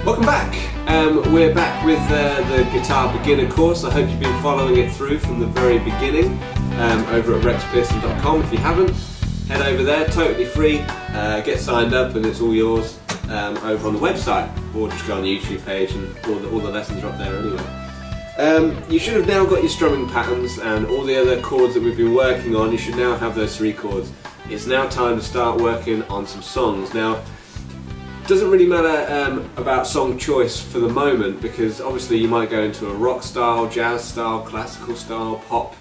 Welcome back. We're back with the guitar beginner course. I hope you've been following it through from the very beginning over at rexpearson.com. If you haven't, head over there, totally free, get signed up and it's all yours over on the website, or just go on the YouTube page and all the lessons are up there anyway. You should have now got your strumming patterns and all the other chords that we've been working on. You should now have those 3 chords. It's now time to start working on some songs. Now, doesn't really matter about song choice for the moment, because obviously you might go into a rock style, jazz style, classical style, pop,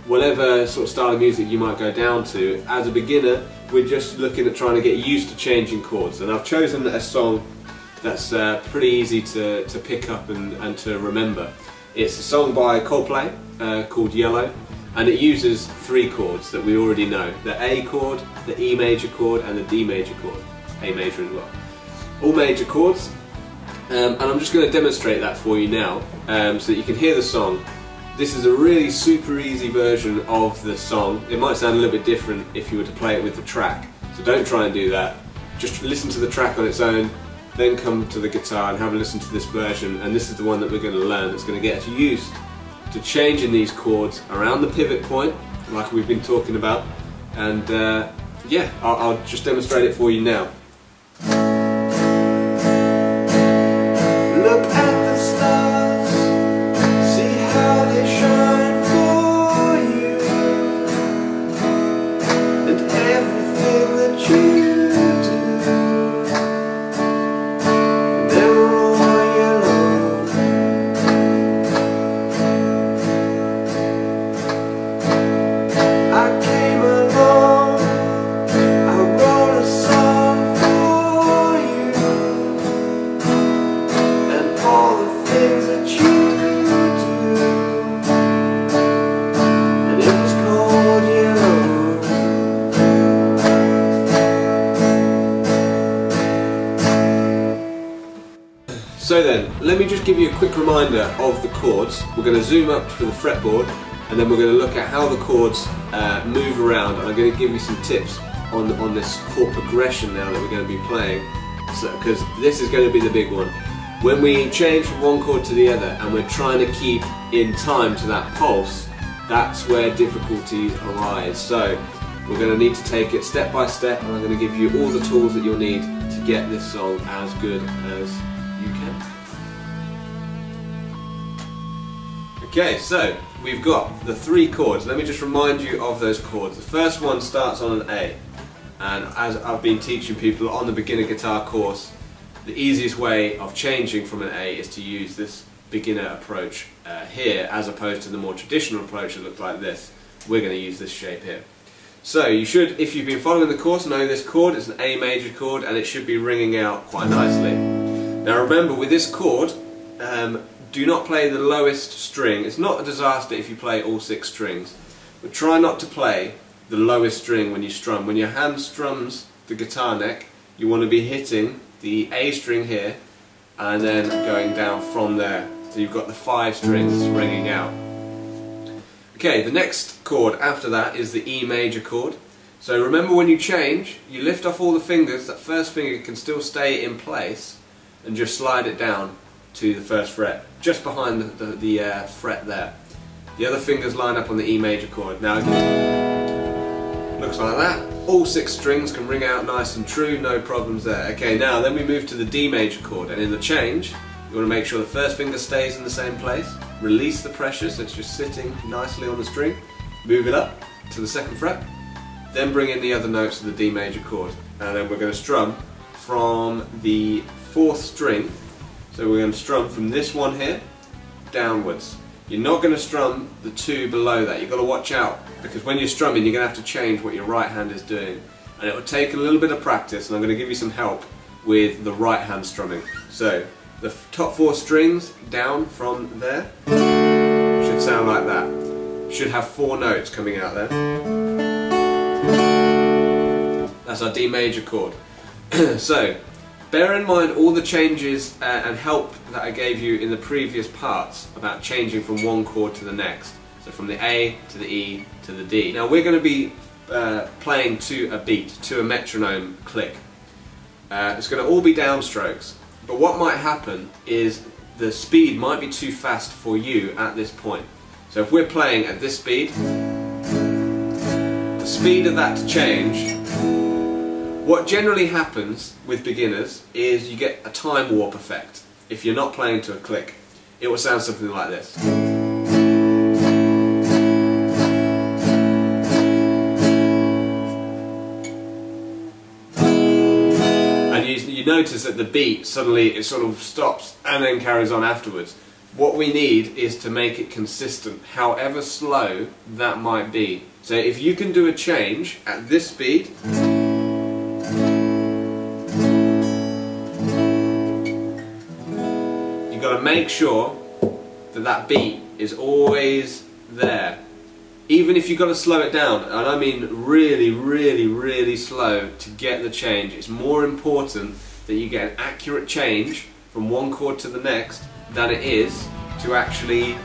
whatever sort of style of music you might go down to. As a beginner, we're just looking at trying to get used to changing chords, and I've chosen a song that's pretty easy to pick up and to remember. It's a song by Coldplay called Yellow, and it uses 3 chords that we already know: the A chord, the E major chord and the D major chord, A major as well. All major chords, and I'm just going to demonstrate that for you now so that you can hear the song. This is a really super easy version of the song. It might sound a little bit different if you were to play it with the track, so don't try and do that. Just listen to the track on its own, then come to the guitar and have a listen to this version, and this is the one that we're going to learn. It's going to get us used to changing these chords around the pivot point like we've been talking about, and yeah, I'll just demonstrate it for you now. Look at the stars, see how they shine for you, and everything that you do, they're all yellow. I came along, I wrote a song for you, all the things that you do, and it was called Yellow. So then, let me just give you a quick reminder of the chords. We're going to zoom up to the fretboard, and then we're going to look at how the chords move around, and I'm going to give you some tips on this chord progression now that we're going to be playing, because this is going to be the big one. When we change from one chord to the other and we're trying to keep in time to that pulse, that's where difficulties arise. So we're going to need to take it step by step, and I'm going to give you all the tools that you'll need to get this song as good as you can. Okay, so we've got the 3 chords. Let me just remind you of those chords. The first one starts on an A, and as I've been teaching people on the beginner guitar course, the easiest way of changing from an A is to use this beginner approach here, as opposed to the more traditional approach that looks like this. We're going to use this shape here. So you should, if you've been following the course, know this chord is an A major chord, and it should be ringing out quite nicely. Now remember, with this chord, do not play the lowest string. It's not a disaster if you play all 6 strings, but try not to play the lowest string when you strum. When your hand strums the guitar neck, you want to be hitting the A string here and then going down from there. So you've got the 5 strings ringing out. Okay, the next chord after that is the E major chord. So remember, when you change, you lift off all the fingers. That first finger can still stay in place, and just slide it down to the 1st fret, just behind the fret there. The other fingers line up on the E major chord. Now it looks like that. All 6 strings can ring out nice and true, no problems there. Okay, now then we move to the D major chord, and in the change you want to make sure the 1st finger stays in the same place, release the pressure so it's just sitting nicely on the string, move it up to the 2nd fret, then bring in the other notes of the D major chord, and then we're going to strum from the 4th string. So we're going to strum from this one here downwards. You're not going to strum the 2 below that. You've got to watch out, because when you're strumming you're going to have to change what your right hand is doing, and it will take a little bit of practice, and I'm going to give you some help with the right hand strumming. So the top 4 strings down from there should sound like that. Should have 4 notes coming out there. That's our D major chord. So bear in mind all the changes and help that I gave you in the previous parts about changing from one chord to the next. So from the A to the E to the D. Now we're going to be playing to a beat, to a metronome click. It's going to all be downstrokes. But what might happen is the speed might be too fast for you at this point. So if we're playing at this speed, the speed of that to change, what generally happens with beginners is you get a time warp effect. If you're not playing to a click, it will sound something like this. And you notice that the beat suddenly it sort of stops and then carries on afterwards. What we need is to make it consistent, however slow that might be. So if you can do a change at this speed, you've got to make sure that that beat is always there. Even if you've got to slow it down, and I mean really, really, really slow to get the change, it's more important that you get an accurate change from one chord to the next than it is to actually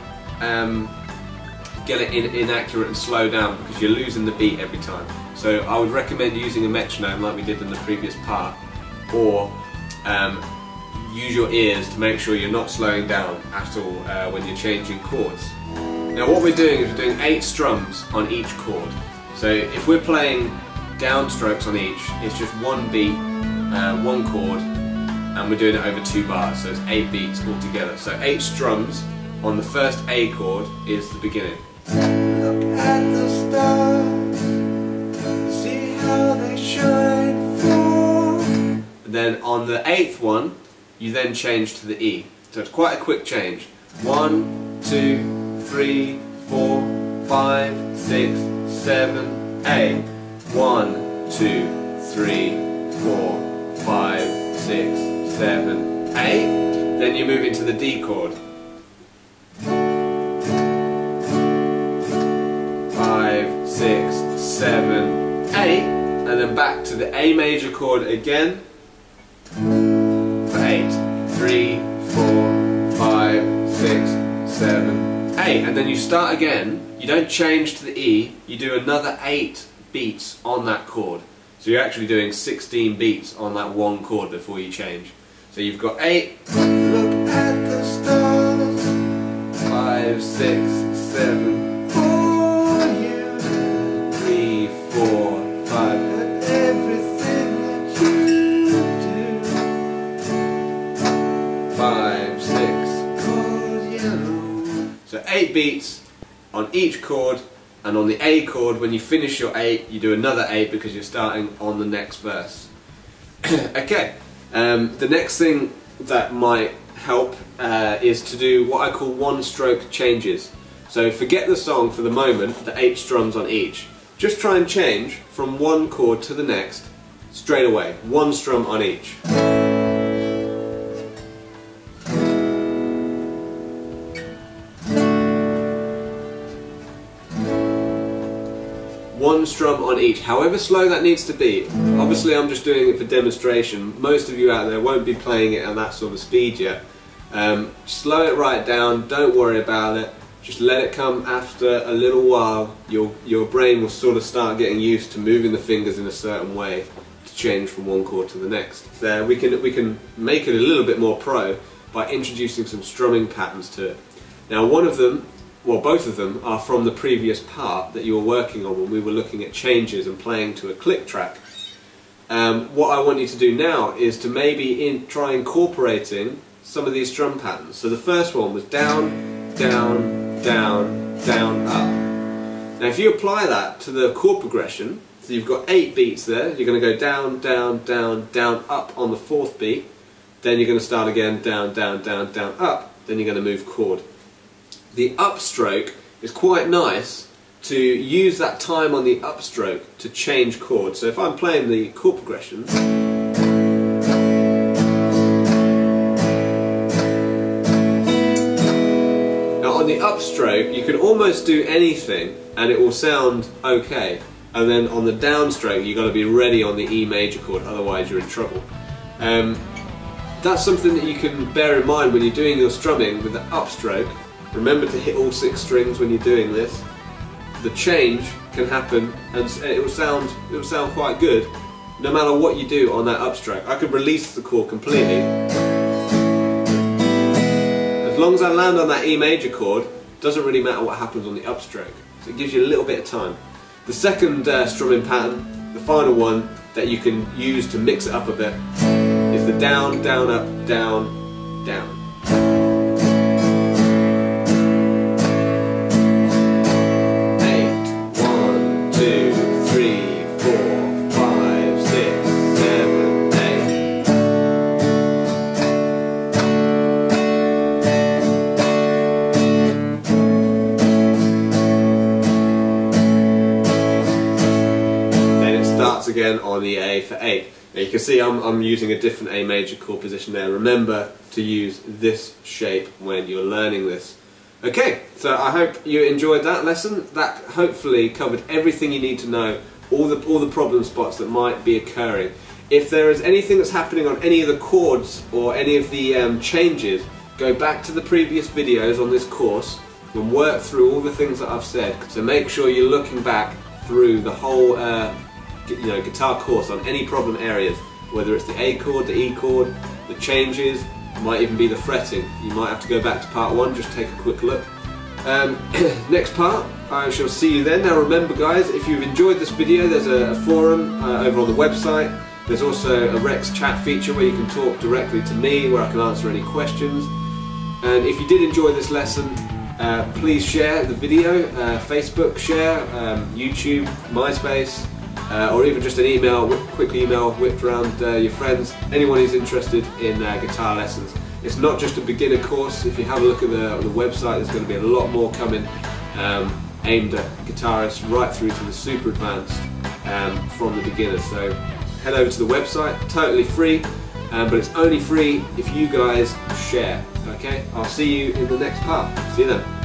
get it inaccurate and slow down, because you're losing the beat every time. So I would recommend using a metronome like we did in the previous part, or use your ears to make sure you're not slowing down at all when you're changing chords. Now what we're doing is we're doing 8 strums on each chord. So if we're playing downstrokes on each, it's just one beat, one chord, and we're doing it over 2 bars, so it's 8 beats altogether. So 8 strums on the first A chord is the beginning. Look at the stars, see how they shine through. Then on the 8th one, you then change to the E. So it's quite a quick change. 1, 2, 3, 4, 5, 6, 7, 8. 1, 2, 3, 4, 5, 6, 7, 8. Then you move into the D chord. 5, 6, 7, 8. And then back to the A major chord again. For 8. 3, 4, 5, 6, 7, 8. And then you start again. You don't change to the E, you do another 8 beats on that chord. So you're actually doing 16 beats on that one chord before you change. So you've got 8. Look at the stars, 5, 6, 7, for you, 3, 4, 5. and everything that you do. 5, 6. Cold yellow. So 8 beats on each chord, and on the A chord, when you finish your 8, you do another 8 because you're starting on the next verse. Okay, the next thing that might help is to do what I call one-stroke changes. So forget the song for the moment, the 8 strums on each. Just try and change from one chord to the next straight away, 1 strum on each. One strum on each, however slow that needs to be. Obviously I'm just doing it for demonstration. Most of you out there won't be playing it at that sort of speed yet. Slow it right down, don't worry about it. Just let it come after a little while. Your brain will sort of start getting used to moving the fingers in a certain way to change from one chord to the next. There, we can make it a little bit more pro by introducing some strumming patterns to it. Now one of them, well, both of them are from the previous part that you were working on when we were looking at changes and playing to a click track. What I want you to do now is to maybe try incorporating some of these drum patterns. So the first one was down, down, down, down, up. Now if you apply that to the chord progression, so you've got 8 beats there, you're going to go down, down, down, down, up on the 4th beat, then you're going to start again, down, down, down, down, up, then you're going to move chord. The upstroke is quite nice to use that time on the upstroke to change chords. So if I'm playing the chord progressions, now on the upstroke you can almost do anything and it will sound okay, and then on the downstroke you've got to be ready on the E major chord, otherwise you're in trouble. That's something that you can bear in mind when you're doing your strumming with the upstroke. Remember to hit all 6 strings when you're doing this. The change can happen and it will sound quite good no matter what you do on that upstroke. I could release the chord completely long as I land on that E major chord, it doesn't really matter what happens on the upstroke. So it gives you a little bit of time. The second strumming pattern, the final one that you can use to mix it up a bit, is the down, down, up, down, down. Again on the A for 8. Now you can see I'm using a different A major chord position there. Remember to use this shape when you're learning this. Okay, so I hope you enjoyed that lesson. That hopefully covered everything you need to know, all the problem spots that might be occurring. If there is anything that's happening on any of the chords or any of the changes, go back to the previous videos on this course and work through all the things that I've said. So make sure you're looking back through the whole guitar course on any problem areas, whether it's the A chord, the E chord, the changes, it might even be the fretting. You might have to go back to part 1, just take a quick look. Next part, I shall see you then. Now remember guys, if you've enjoyed this video, there's a forum over on the website. There's also a Rex chat feature where you can talk directly to me, where I can answer any questions. And if you did enjoy this lesson, please share the video, Facebook share, YouTube, MySpace, or even just an email, quick email whipped around your friends, anyone who's interested in guitar lessons. It's not just a beginner course. If you have a look at the website, there's going to be a lot more coming aimed at guitarists right through to the super advanced from the beginner. So head over to the website, totally free, but it's only free if you guys share. Okay, I'll see you in the next part. See you then.